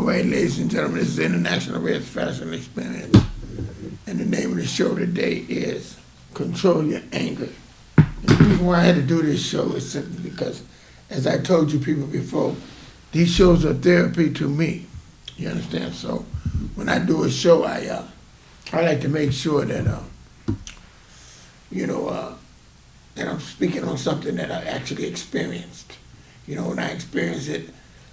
All right, ladies and gentlemen, this is International Reds Fashion Experience. And the name of the show today is Control Your Anger. And the reason why I had to do this show is simply because, as I told you people before, these shows are therapy to me. You understand? So when I do a show, I like to make sure that, that I'm speaking on something that I actually experienced. You know, when I experience it,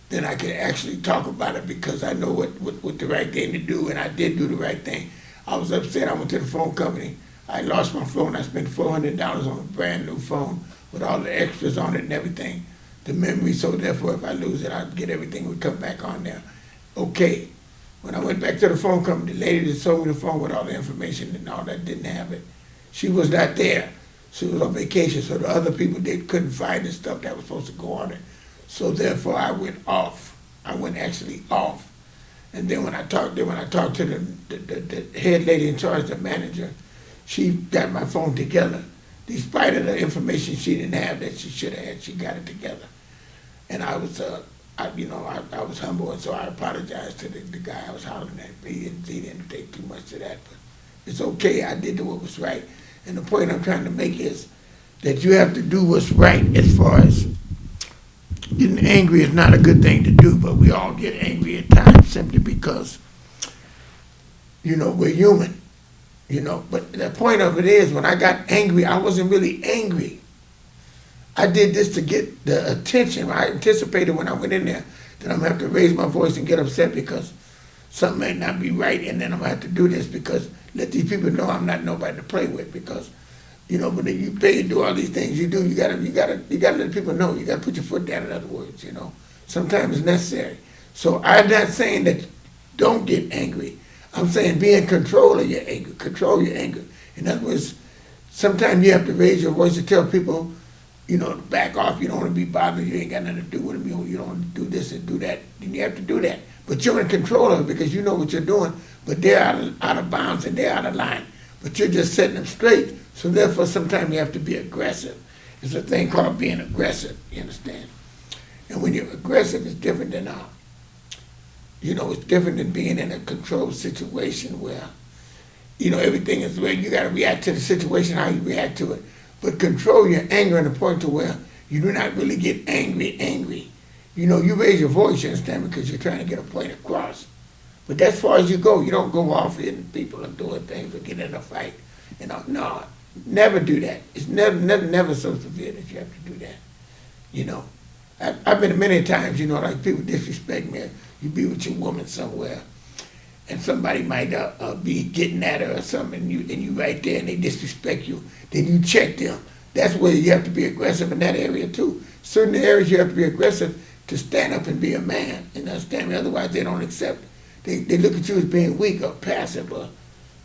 then I can actually talk about it because I know what the right thing to do, and I did do the right thing. I was upset. I went to the phone company. I lost my phone. I spent $400 on a brand new phone with all the extras on it and everything. The memory, so therefore if I lose it, I'd get everything would come back on there. Okay. When I went back to the phone company, the lady that sold me the phone with all the information and all that didn't have it. She was not there. She was on vacation, so the other people couldn't find the stuff that was supposed to go on it. So therefore, I went off. I went actually off. And then when I talked to the head lady in charge, the manager, she got my phone together. Despite of the information she didn't have that she should have had, she got it together. And I was, I was humble, and so I apologized to the guy I was hollering at. He didn't take too much of that, but it's okay. I did what was right. And the point I'm trying to make is that you have to do what's right as far as getting angry is not a good thing to do, but we all get angry at times simply because, we're human, But the point of it is, when I got angry, I wasn't really angry. I did this to get the attention. I anticipated when I went in there that I'm going to have to raise my voice and get upset because something may not be right, and then I'm going to have to do this because let these people know I'm not nobody to play with because when you pay and do all these things you do, you gotta let people know. You gotta put your foot down, in other words, Sometimes it's necessary. So I'm not saying that don't get angry. I'm saying be in control of your anger. Control your anger. In other words, sometimes you have to raise your voice to tell people, to back off. You don't want to be bothered. You ain't got nothing to do with them. You don't want to do this and do that. Then you have to do that. But you're in control of it because you know what you're doing. But they're out of bounds and they're out of line. But you're just setting them straight. So therefore, sometimes you have to be aggressive. It's a thing called being aggressive, you understand? And when you're aggressive, it's different than, it's different than being in a controlled situation where, everything is where you got to react to the situation, how you react to it. But control your anger in the point to where you do not really get angry. You raise your voice, you understand, because you're trying to get a point across. But that's as far as you go. You don't go off hitting people and doing things or get in a fight. No. Never do that. It's never so severe that you have to do that. I've been many times, like people disrespect me. You be with your woman somewhere, and somebody might be getting at her or something, and you right there, and they disrespect you. Then you check them. That's where you have to be aggressive in that area too. Certain areas you have to be aggressive to stand up and be a man and understand me. Otherwise, they don't accept. They look at you as being weak or passive.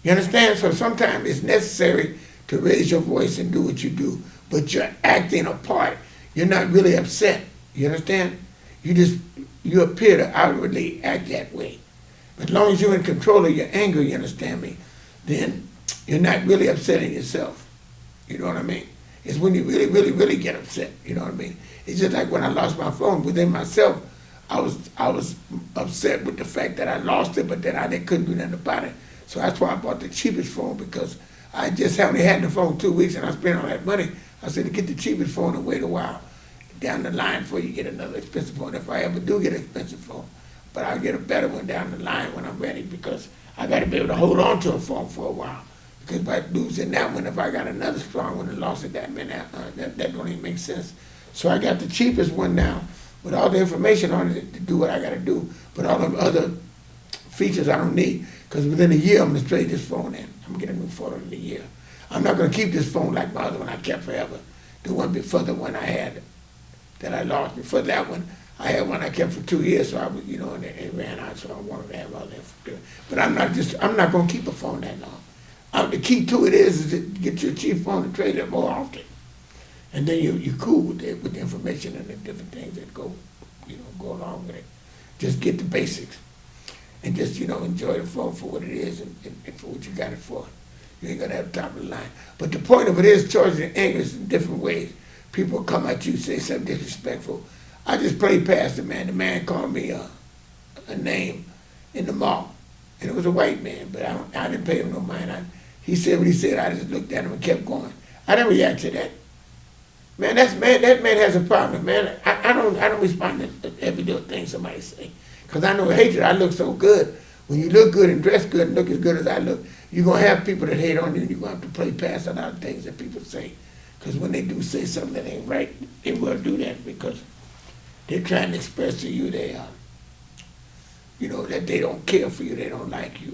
You understand? So sometimes it's necessary to raise your voice and do what you do, but you're acting a part. You're not really upset. You understand? You appear to outwardly act that way. But as long as you're in control of your anger, you understand me, then you're not really upsetting yourself. You know what I mean? It's when you really, really, really get upset. You know what I mean? It's just like when I lost my phone. Within myself, I was upset with the fact that I lost it, but then I couldn't do nothing about it. So that's why I bought the cheapest phone, because I just only had the phone 2 weeks and I spent all that money. I said to get the cheapest phone and wait a while down the line before you get another expensive phone, if I ever do get an expensive phone. But I'll get a better one down the line when I'm ready, because I got to be able to hold on to a phone for a while. Because by losing that one, if I got another strong one and lost it, that don't even make sense. So I got the cheapest one now with all the information on it to do what I got to do, but all the other features I don't need, because within a year I'm going to trade this phone in. I'm going to get a new phone in a year. I'm not going to keep this phone like my other one I kept forever. The one before the one I had that I lost. Before that one, I had one I kept for 2 years, so I was, and it ran out, so I wanted to have all that. But I'm not going to keep a phone that long. The key to it is to get your cheap phone and trade it more often. And then you're cool with the information and the different things that go along with it. Just get the basics. And just, enjoy the phone for what it is and for what you got it for. You ain't gonna have top of the line. But the point of it is, charging anger is in different ways. People come at you, say something disrespectful. I just played past the man. The man called me a name in the mall, and it was a white man, but I didn't pay him no mind. He said what he said. I just looked at him and kept going. I didn't react to that. Man, that man has a problem, man. I don't respond to every little thing somebody say, cause I know hatred. I look so good. When you look good and dress good and look as good as I look, you're gonna have people that hate on you, and you're gonna have to play past a lot of things that people say. Cause when they do say something that ain't right, they will do that because they're trying to express to you they that they don't care for you, they don't like you,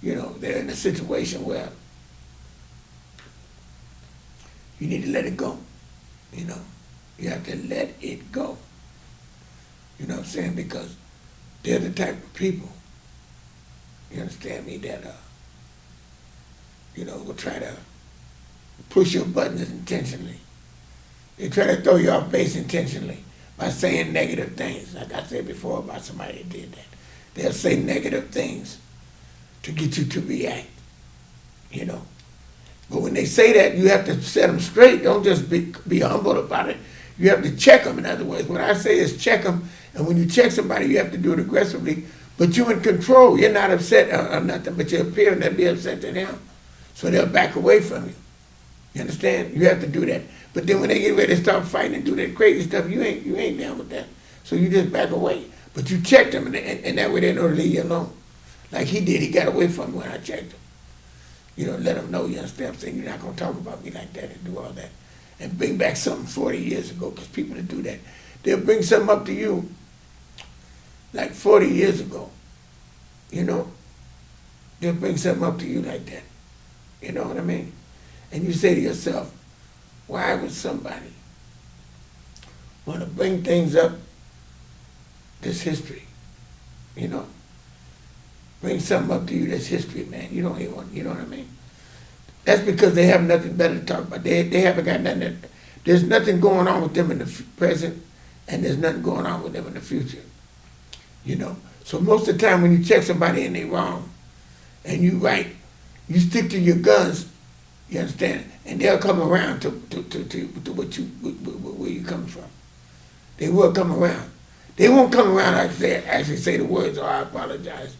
they're in a situation where you need to let it go. You have to let it go. You know what I'm saying? Because they're the type of people, you understand me, that will try to push your buttons intentionally. They try to throw you off base intentionally by saying negative things. Like I said before about somebody that did that. They'll say negative things to get you to react, But when they say that, you have to set them straight. Don't just be humble about it. You have to check them, in other words. What I say is check them, and when you check somebody, you have to do it aggressively, but you're in control. You're not upset or nothing, but you're appearing to be upset to them. So they'll back away from you. You understand? You have to do that. But then when they get ready to start fighting and do that crazy stuff, you ain't down with that. So you just back away. But you check them, and that way they know to leave you alone. Like he did, he got away from me when I checked him. Let them know, you understand what I'm saying? You're not going to talk about me like that and do all that. And bring back something 40 years ago, because people that do that, they'll bring something up to you like 40 years ago. They'll bring something up to you like that. You know what I mean? And you say to yourself, why would somebody want to bring things up that's history? Bring something up to you that's history, man. You don't even want, you know what I mean? That's because they have nothing better to talk about. They haven't got nothing. There's nothing going on with them in the present, and there's nothing going on with them in the future. So most of the time when you check somebody and they wrong, and you right, you stick to your guns. You understand? And they'll come around to where you come from. They will come around. They won't come around actually say the words, "Oh, I apologize."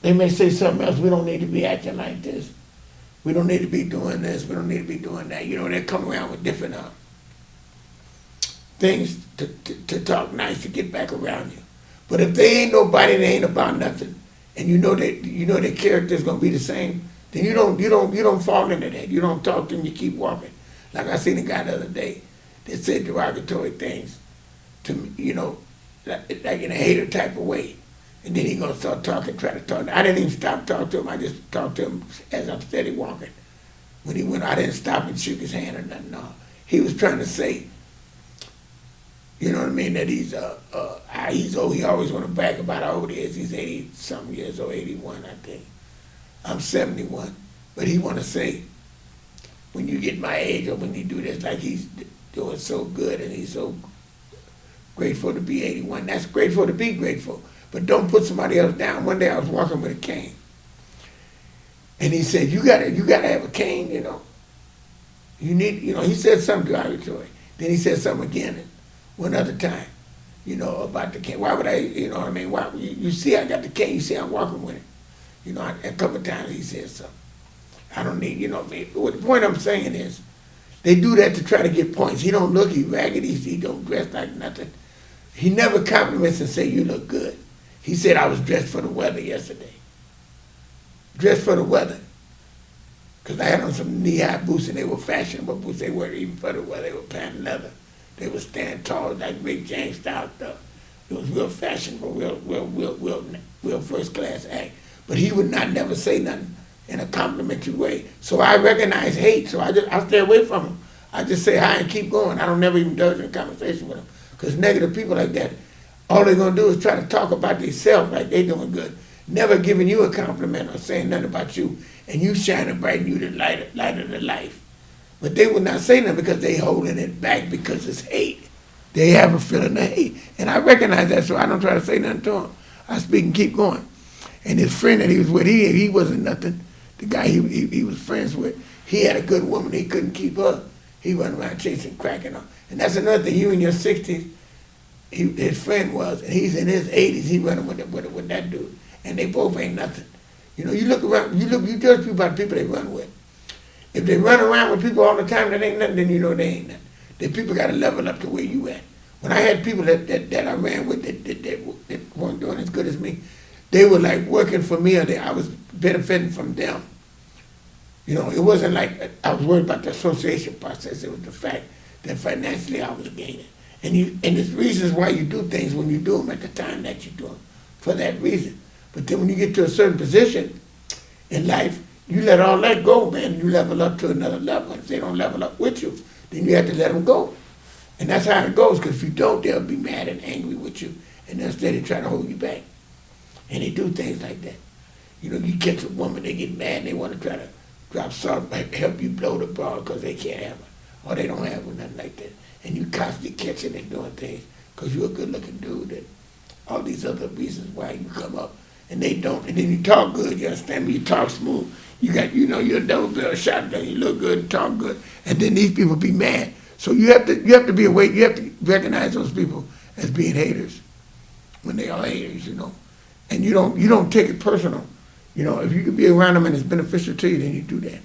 They may say something else. We don't need to be acting like this. We don't need to be doing this. We don't need to be doing that. They come around with different things to talk nice to get back around you. But if they ain't nobody, they ain't about nothing, and their character's gonna be the same, then you don't fall into that. You don't talk to them. You keep walking. Like I seen a guy the other day that said derogatory things to me, like in a hater type of way. And then he gonna start talking, try to talk. I didn't even stop talking to him. I just talked to him as I'm steady walking. When he went, I didn't stop and shook his hand or nothing. No, he was trying to say, you know what I mean, that he's old. He always want to brag about how old he is. He's 80-something years old, 81, I think. I'm 71, but he want to say, when you get my age or when you do this, like he's doing so good and he's so grateful to be 81. That's grateful to be grateful. But don't put somebody else down. One day I was walking with a cane, and he said, "You gotta have a cane, You need, He said something derogatory. Then he said something again, one other time, about the cane. Why would I? You know what I mean? Why? You see, I got the cane. You see, I'm walking with it. A couple of times he said something. I don't need, What the point I'm saying is, they do that to try to get points. He don't look, he ragged, he don't dress like nothing. He never compliments and say, "You look good." He said, "I was dressed for the weather yesterday." Dressed for the weather. Because I had on some knee-high boots, and they were fashionable boots. They weren't even for the weather. They were patent leather. They would stand tall, like Rick James style stuff. It was real fashionable, real first-class act. But he would not never say nothing in a complimentary way. So I recognize hate, so I stay away from him. I just say hi and keep going. I don't never even indulge in a conversation with him. Because negative people like that, all they're going to do is try to talk about themselves like they doing good, never giving you a compliment or saying nothing about you, and you shining bright and you the light of the life. But they will not say nothing because they holding it back because it's hate. They have a feeling of hate. And I recognize that, so I don't try to say nothing to him. I speak and keep going. And his friend that he was with, he wasn't nothing. The guy he was friends with, he had a good woman. He couldn't keep her. He went around chasing crack and all. And that's another thing. You in your 60s, his friend was, and he's in his 80s. He running with that dude, and they both ain't nothing. You know, you look around, you judge people by the people they run with. If they run around with people all the time that ain't nothing, then you know they ain't nothing. The people got to level up to where you at. When I had people that I ran with that weren't doing as good as me, they were like working for me, or I was benefiting from them. You know, it wasn't like I was worried about the association process. It was the fact that financially I was gaining. And there's reasons why you do things when you do them at the time that you do them, for that reason. But then when you get to a certain position in life, you let all that go, man. You level up to another level. If they don't level up with you, then you have to let them go. And that's how it goes, because if you don't, they'll be mad and angry with you, and they'll steady try to hold you back. And they do things like that. You know, you catch a woman, they get mad, and they want to try to drop salt, help you blow the ball because they can't have her, or they don't have her, nothing like that. And you constantly catching and doing things because you're a good-looking dude, and all these other reasons why you come up, and they don't. And then you talk good, you understand me? You talk smooth. You got, you know, you're a double-barrel shotgun. You look good and talk good, and then these people be mad. So you have to be awake. You have to recognize those people as being haters when they are haters, you know. And you don't take it personal. You know, if you could be around them and it's beneficial to you, then you do that.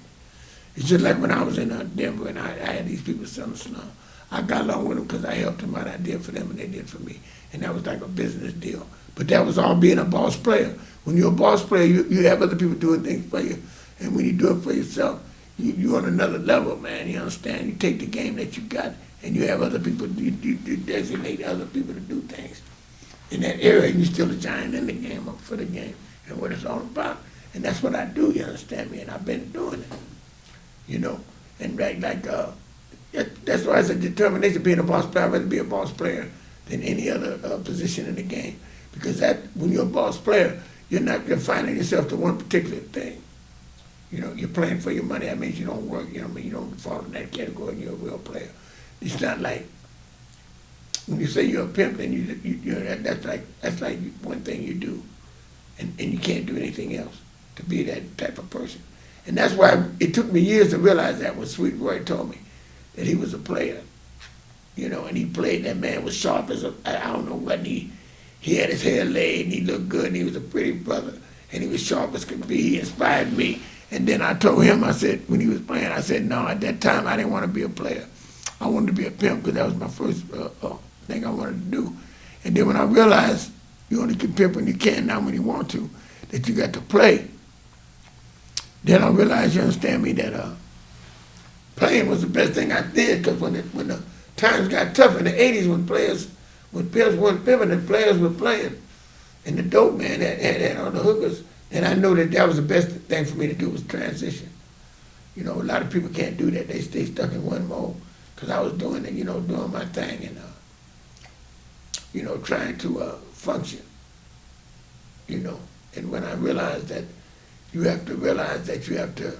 It's just like when I was in Denver and I had these people selling slum. I got along with them because I helped them out. I did for them and they did for me. And that was like a business deal. But that was all being a boss player. When you're a boss player, you have other people doing things for you. And when you do it for yourself, you're on another level, man. You understand? You take the game that you got and you have other people, you designate other people to do things in that area, and you're still a giant in the game, up for the game, and what it's all about. And that's what I do, you understand me? And I've been doing it, you know. And that's why it's a determination being a boss player. I'd rather be a boss player than any other position in the game. Because when you're a boss player, you're not confining yourself to one particular thing. You know, you're playing for your money. That means you don't work, you know what I mean? You don't fall in that category and you're a real player. It's not like, when you say you're a pimp, then that's like one thing you do. And you can't do anything else to be that type of person. And that's why it took me years to realize that when Sweet Roy told me that he was a player. You know, and he played, that man was sharp as I don't know what, he had his hair laid and he looked good and he was a pretty brother and he was sharp as could be. He inspired me. And then I told him, I said, when he was playing, I said, no, at that time I didn't want to be a player. I wanted to be a pimp because that was my first thing I wanted to do. And then when I realized you only can pimp when you can, not when you want to, that you got to play, then I realized, you understand me, that playing was the best thing I did, because when the times got tough in the 80s, when pimps weren't pimping and players were playing, and the dope man had all the hookers, and I knew that was the best thing for me to do was transition. You know, a lot of people can't do that. They stay stuck in one mode, because I was doing it, you know, doing my thing and, you know, trying to function, you know. And when I realized that you have to realize that you have to,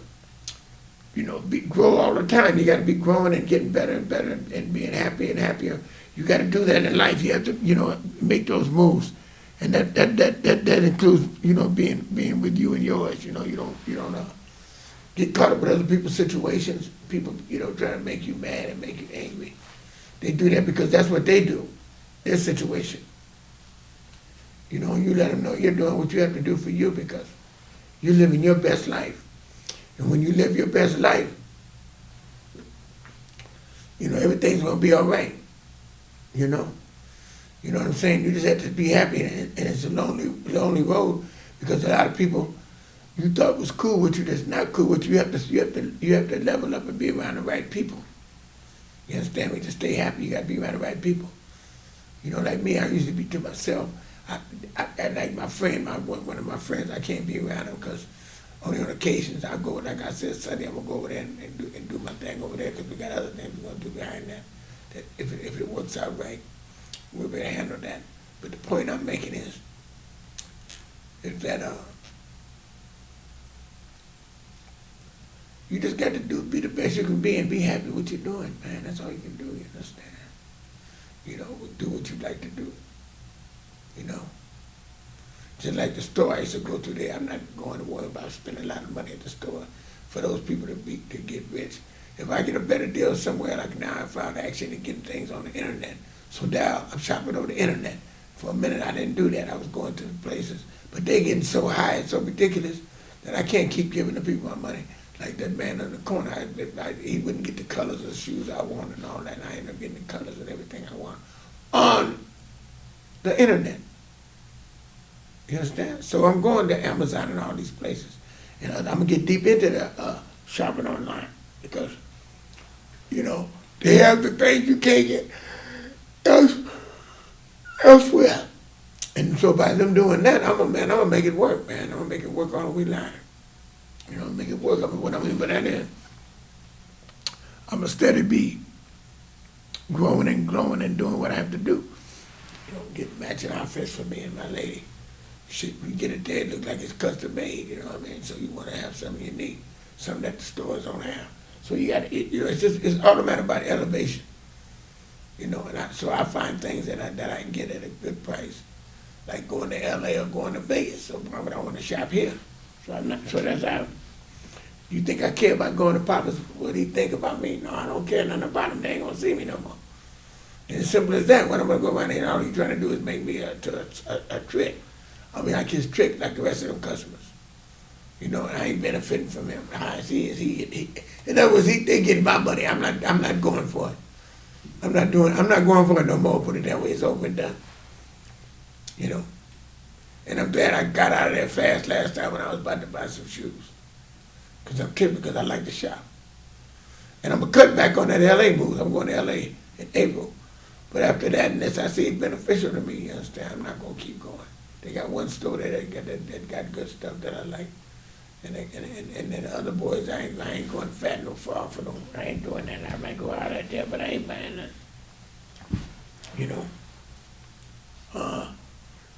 you know, grow all the time. You got to be growing and getting better and better and being happy and happier. You got to do that in life. You have to, you know, make those moves. And that includes, you know, being with you and yours. You know, you don't get caught up with other people's situations. People, you know, trying to make you mad and make you angry. They do that because that's what they do, their situation. You know, you let them know you're doing what you have to do for you because you're living your best life. And when you live your best life, you know, everything's going to be all right, you know. You know what I'm saying? You just have to be happy, and it's a lonely road, because a lot of people you thought was cool with you that's not cool with you. You have to level up and be around the right people. You understand me? To stay happy, you got to be around the right people. You know, like me, I used to be to myself. I like my friend, one of my friends, I can't be around him because only on occasions I go, like I said, Sunday I'm going to go over there and do my thing over there, because we got other things we're going to do behind that if it works out right, we'll be able to handle that. But the point I'm making is that you just got to be the best you can be and be happy with what you're doing, man. That's all you can do, you understand? You know, do what you like to do, you know? Just like the store I used to go to there, I'm not going to worry about spending a lot of money at the store for those people to get rich. If I get a better deal somewhere, like now I found action in getting things on the internet, So now I'm shopping on the internet. For a minute I didn't do that. I was going to the places. But they're getting so high and so ridiculous that I can't keep giving the people my money. Like that man on the corner, he wouldn't get the colors of the shoes I want and all that. And I ended up getting the colors and everything I want on the internet. You understand? So I'm going to Amazon and all these places. And I'm going to get deep into the shopping online because, they have the things you can't get elsewhere. And so by them doing that, I'm gonna make it work, man. I'm gonna make it work all the way line. Make it work. What I mean by that is, I'm gonna steady be growing and growing and doing what I have to do. Get matching outfits for me and my lady. Shit, we get it there, it look like it's custom made, you know what I mean? So you wanna have something you need, something that the stores don't have. So you gotta, it's automatic about elevation. And so I find things that I can get at a good price, like going to LA or going to Vegas. So I don't want to shop here. So that's how. You think I care about going to Papa's? What he think about me? No, I don't care nothing about him. They ain't gonna see me no more. And as simple as that. When I'm gonna go around there, all he's trying to do is make me a trick. I mean, I just trick like the rest of them customers. And I ain't benefiting from him. He in other words, they getting my money. I'm not going for it. I'm not going for it no more. Put it that way. It's over and done. And I'm glad I got out of there fast last time when I was about to buy some shoes. Because I like to shop. And I'm going to cut back on that LA move. I'm going to LA in April. But after that, unless I see it beneficial to me, you understand, I'm not going to keep going. They got one store there that got good stuff that I like. And then the other boys, I ain't going fat no far for them. I ain't doing that. I might go out right there, but I ain't buying nothing.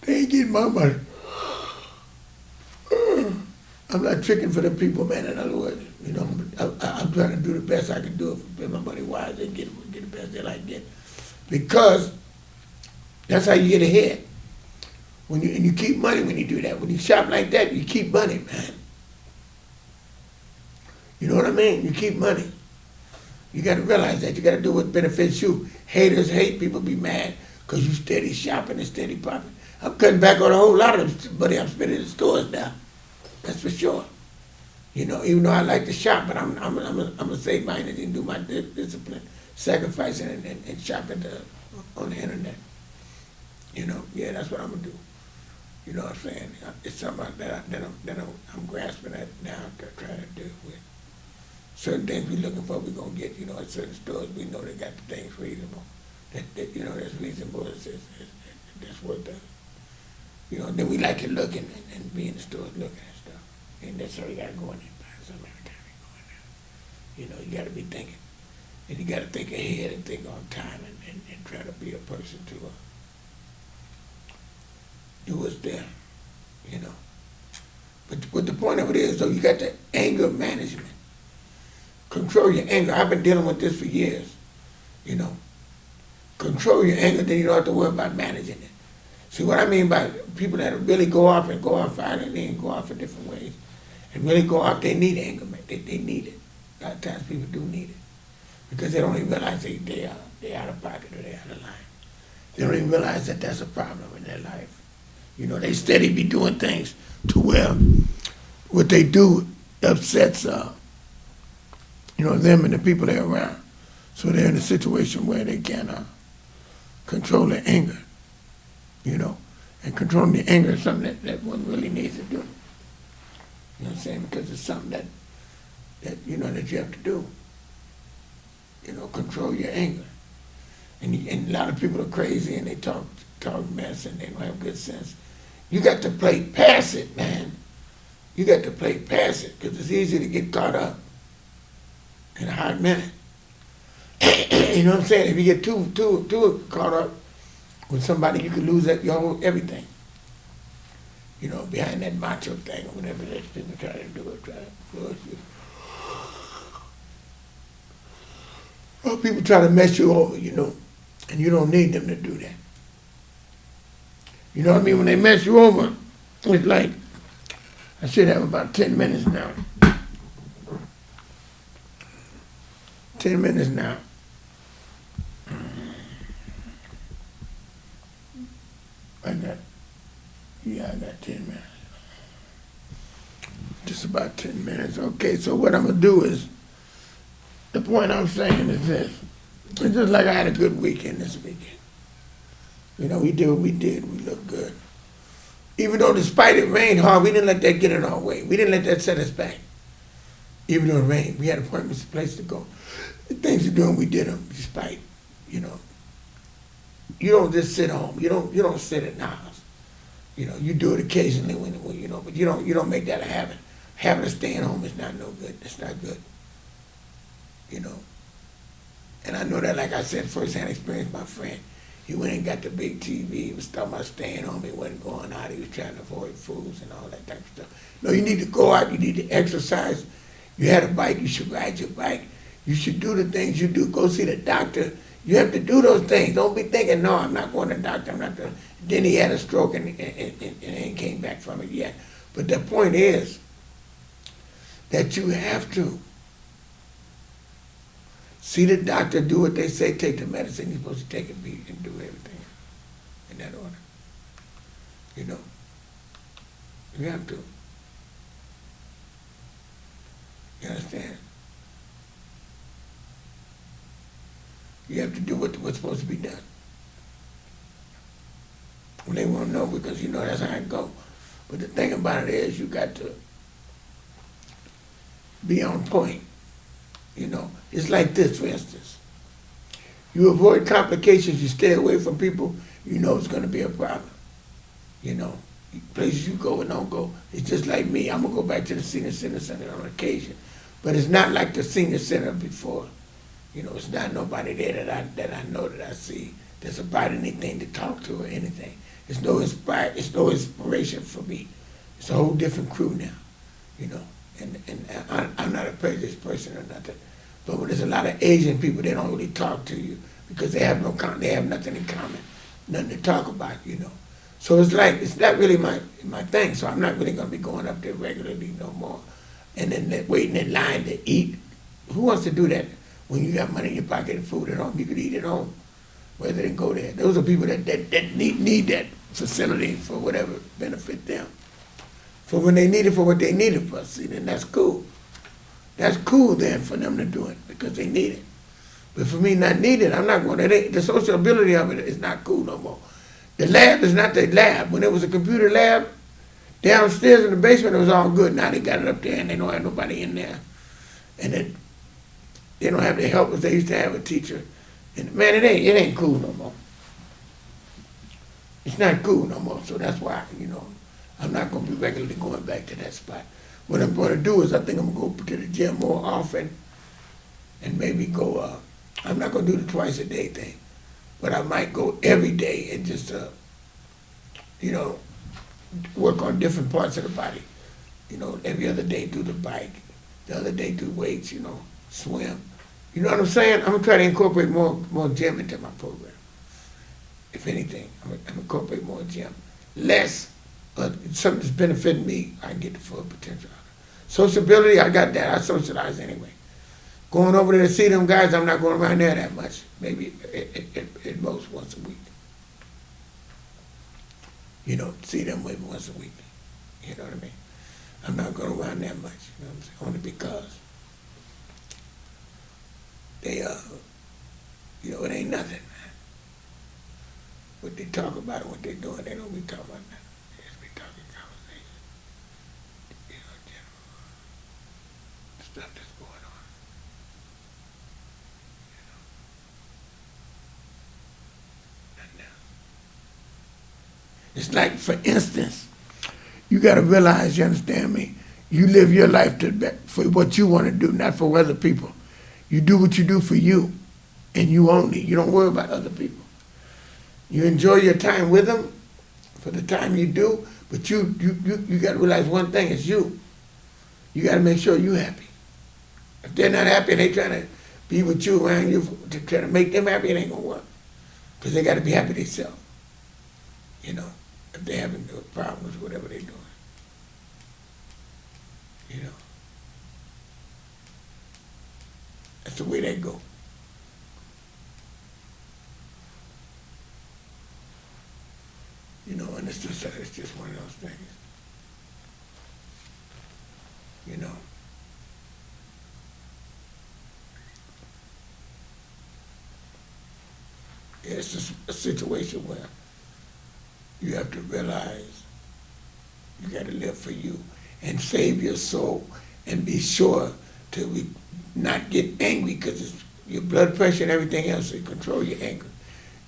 They ain't getting my money. I'm not tricking for the people, man. In other words, I'm trying to do the best I can do it, spend my money wise and get the best that I get. Because that's how you get ahead. And you keep money when you do that. When you shop like that, you keep money, man. You know what I mean? You keep money. You got to realize that. You got to do what benefits you. Haters hate, people be mad because you steady shopping and steady popping. I'm cutting back on a whole lot of the money I'm spending in the stores now. That's for sure. Even though I like to shop, but I'm gonna save my energy and do my discipline, sacrificing and shopping on the internet. Yeah, that's what I'm gonna do. You know what I'm saying? It's something that I'm grasping at now to try to do with. Certain things we're looking for, we're gonna get. At certain stores, we know they got the things reasonable. That's reasonable. That's what the. Then we like to look and be in the stores looking at stuff. Ain't necessarily got to go in there and buy something every time you go in there. You got to be thinking. And you got to think ahead and think on time and try to be a person to do what's there, But the point of it is, though, you got the anger management. Control your anger. I've been dealing with this for years, Control your anger, then you don't have to worry about managing it. See what I mean by people that really go off violently and go off in different ways and really go off, they need anger, man. They need it. A lot of times people do need it because they don't even realize they out of pocket or they're out of line. They don't even realize that that's a problem in their life. They steady be doing things to where what they do upsets, them and the people they're around. So they're in a situation where they can control their anger. And controlling the anger is something that one really needs to do. You know what I'm saying? Because it's something that you have to do. Control your anger. And a lot of people are crazy and they talk mess and they don't have good sense. You got to play past it, man. You got to play past it because it's easy to get caught up in a hot minute. You know what I'm saying? If you get too caught up with somebody, you could lose your whole everything. Behind that macho thing or whatever that people try to do it, try to force you. Well, people try to mess you over, and you don't need them to do that. You know what I mean? When they mess you over, it's like, I should have about 10 minutes now. 10 minutes now. I got 10 minutes. Just about 10 minutes. Okay, so what I'm going to do is, the point I'm saying is this. It's just like I had a good weekend this weekend. You know, we did what we did. We looked good. Even though despite it rained hard, we didn't let that get in our way. We didn't let that set us back. Even though it rained, we had appointments, a place to go. The things to do, and we did them despite, you know. You don't just sit home. You don't sit in the house. You know, you do it occasionally when you know, but you don't make that a habit. Habit of staying home is not no good. It's not good. You know. And I know that, like I said, firsthand experience, my friend. He went and got the big TV. He was talking about staying home. He wasn't going out. He was trying to avoid foods and all that type of stuff. No, you need to go out. You need to exercise. You had a bike. You should ride your bike. You should do the things you do. Go see the doctor. You have to do those things. Don't be thinking, no, I'm not going to the doctor. I'm not. Then he had a stroke and ain't came back from it yet. But the point is that you have to see the doctor, do what they say, take the medicine you're supposed to take, and do everything in that order. You know, you have to. You understand? You have to do what's supposed to be done. Well, they won't know because, you know, that's how it go. But the thing about it is you got to be on point. You know, it's like this, for instance. You avoid complications, you stay away from people, you know it's going to be a problem. You know, places you go and don't go. It's just like me. I'm going to go back to the senior center on occasion. But it's not like the senior center before. You know, it's not nobody there that I know that I see that's about anything to talk to or anything. It's no inspiration for me. It's a whole different crew now, you know. And I'm not a prejudiced person or nothing. But when there's a lot of Asian people, they don't really talk to you because they have nothing in common, nothing to talk about, you know. So it's like, it's not really my thing, so I'm not really going to be going up there regularly no more. And then waiting in line to eat. Who wants to do that when you got money in your pocket and food at home? You could eat at home rather than go there. Those are people that need that facility for whatever benefit them. For when they need it for what they need it for, see, then that's cool. That's cool then for them to do it because they need it. But for me not needed, I'm not going to. The sociability of it is not cool no more. The lab is not the lab. When it was a computer lab, downstairs in the basement, it was all good. Now they got it up there and they don't have nobody in there. And then they don't have the helpers they used to have a teacher. And man, it ain't cool no more. It's not cool no more. So that's why, you know, I'm not going to be regularly going back to that spot. What I'm going to do is I think I'm going to go to the gym more often and maybe go, I'm not going to do the twice a day thing, but I might go every day and just, you know, work on different parts of the body. You know, every other day do the bike, the other day do weights, you know, swim. You know what I'm saying? I'm going to try to incorporate more gym into my program. If anything, I'm going to incorporate more gym. Less, but something that's benefiting me, I can get the full potential out of it. Sociability, I got that. I socialize anyway. Going over there to see them guys, I'm not going around there that much. Maybe at most once a week. You know, see them maybe once a week. You know what I mean? I'm not going around that much. You know what I'm saying? Only because they, you know, it ain't nothing, man. What they talk about and what they're doing, they don't be talking about nothing. They just be talking conversation. You know, general stuff that's going on. You know. Nothing else. It's like, for instance, you got to realize, you understand me, you live your life for what you want to do, not for other people. You do what you do for you, and you only. You don't worry about other people. You enjoy your time with them for the time you do, but you got to realize one thing, it's you. You got to make sure you're happy. If they're not happy and they trying to be with you, around you, to try to make them happy, it ain't going to work. Because they got to be happy themselves. You know, if they're having problems, whatever they're doing. You know. That's the way they go. You And it's just one of those things, you know. It's just a situation where you have to realize you got to live for you and save your soul and be sure to not get angry because it's your blood pressure and everything else. So you control your anger.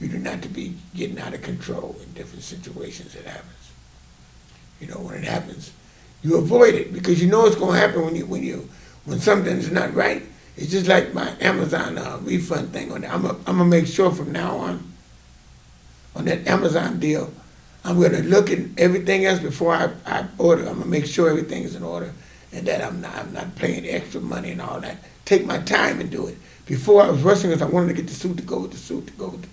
You do not to be getting out of control in different situations that happens. When it happens, you avoid it because you know it's going to happen when something's not right. It's just like my Amazon refund thing. I'm gonna make sure from now on that Amazon deal, I'm gonna look at everything else before I order. I'm gonna make sure everything is in order and that I'm not paying extra money and all that. Take my time and do it. Before I was rushing because I wanted to get the suit to go with the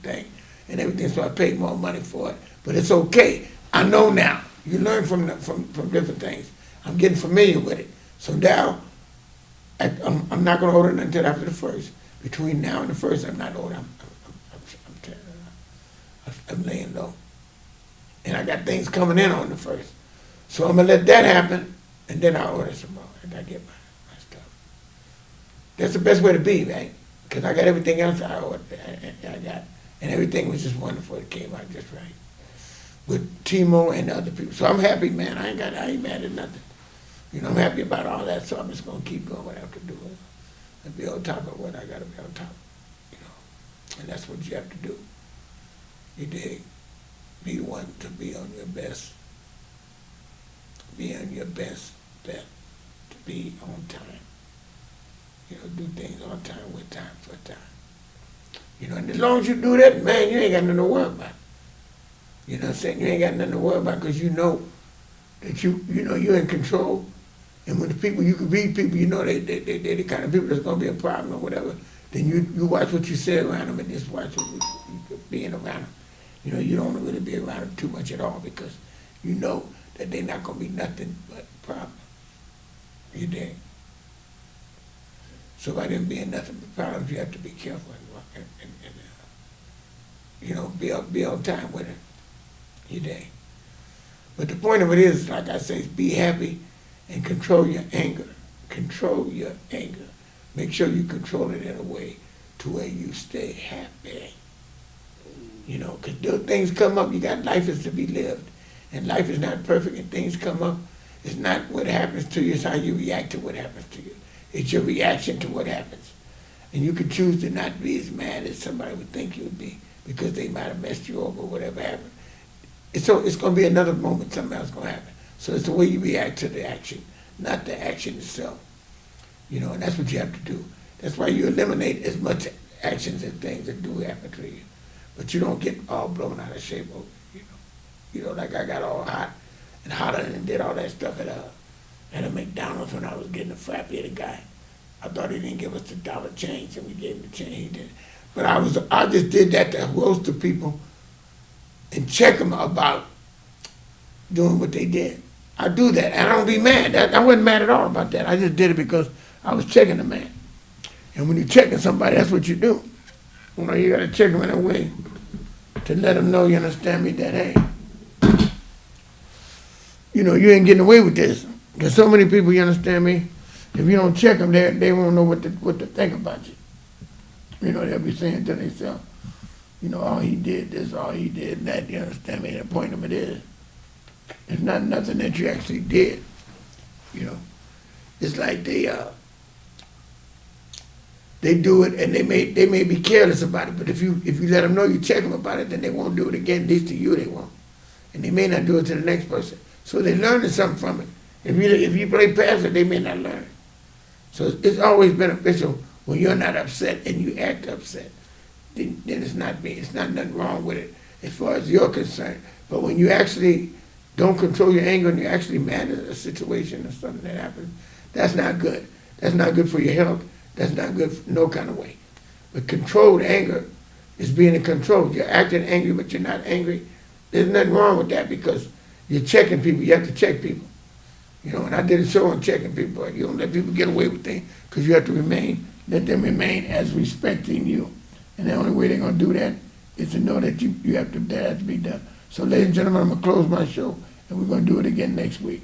thing and everything, so I paid more money for it. But it's okay. I know now. You learn from different things. I'm getting familiar with it. So now, I'm not going to order until after the first. Between now and the first, I'm not ordering. I'm laying low. And I got things coming in on the first. So I'm going to let that happen, and then I'll order some more, and I get my stuff. That's the best way to be, right? Because I got everything else I ordered. And everything was just wonderful. It came out just right. With Timo and other people. So I'm happy, man. I ain't mad at nothing. I'm happy about all that, so I'm just going to keep doing what I have to do and be on top of what I got to be on top of, And that's what you have to do. You dig? Be the one to be on your best. Be on your best bet to be on time. Do things on time with time for time. And as long as you do that, man, you ain't got nothing to worry about. You know what I'm saying? You ain't got nothing to worry about because you know that you're in control. And when the people, you can read people, they're the kind of people that's going to be a problem or whatever, then you watch what you say around them and just watch what you being around them. You don't really be around them too much at all because you know that they're not going to be nothing but problem. You dig? So by them being nothing but problems, you have to be careful and be on time with it. You dig? But the point of it is, like I say, is be happy and control your anger. Control your anger. Make sure you control it in a way to where you stay happy. Because things come up, life is to be lived. And life is not perfect and things come up. It's not what happens to you, it's how you react to what happens to you. It's your reaction to what happens. And you can choose to not be as mad as somebody would think you would be because they might have messed you over or whatever happened. It's going to be another moment, something else going to happen. So it's the way you react to the action, not the action itself. And that's what you have to do. That's why you eliminate as much actions and things that do happen to you. But you don't get all blown out of shape over it, like I got all hot and hotter and did all that stuff at a McDonald's when I was getting a frappe at a guy. I thought he didn't give us the dollar change, and we gave him the change. He did. But I just did that to roast the people and check them about doing what they did. I do that, and I don't be mad. I wasn't mad at all about that. I just did it because I was checking the man. And when you're checking somebody, that's what you do. You got to check them in a way to let them know, you understand me, that, hey, you ain't getting away with this. There's so many people, you understand me, if you don't check them, they won't know what to think about you. They'll be saying to themselves, oh, he did this, oh, he did that, you understand me? The point of it is, it's not nothing that you actually did. It's like they do it and they may be careless about it, but if you let them know you check them about it, then they won't do it again. At least to you they won't, and they may not do it to the next person. So they're learning something from it. If you play past it, they may not learn. So it's always beneficial when you're not upset and you act upset. Then it's not me. It's not nothing wrong with it as far as you're concerned. But when you actually don't control your anger and you're actually mad at a situation or something that happens, that's not good. That's not good for your health. That's not good for no kind of way. But controlled anger is being in control. You're acting angry, but you're not angry. There's nothing wrong with that because you're checking people. You have to check people. And I did a show on checking people. You don't let people get away with things because you have to let them remain as respecting you. And the only way they're going to do that is to know that that has to be done. So ladies and gentlemen, I'm gonna close my show, and we're gonna do it again next week.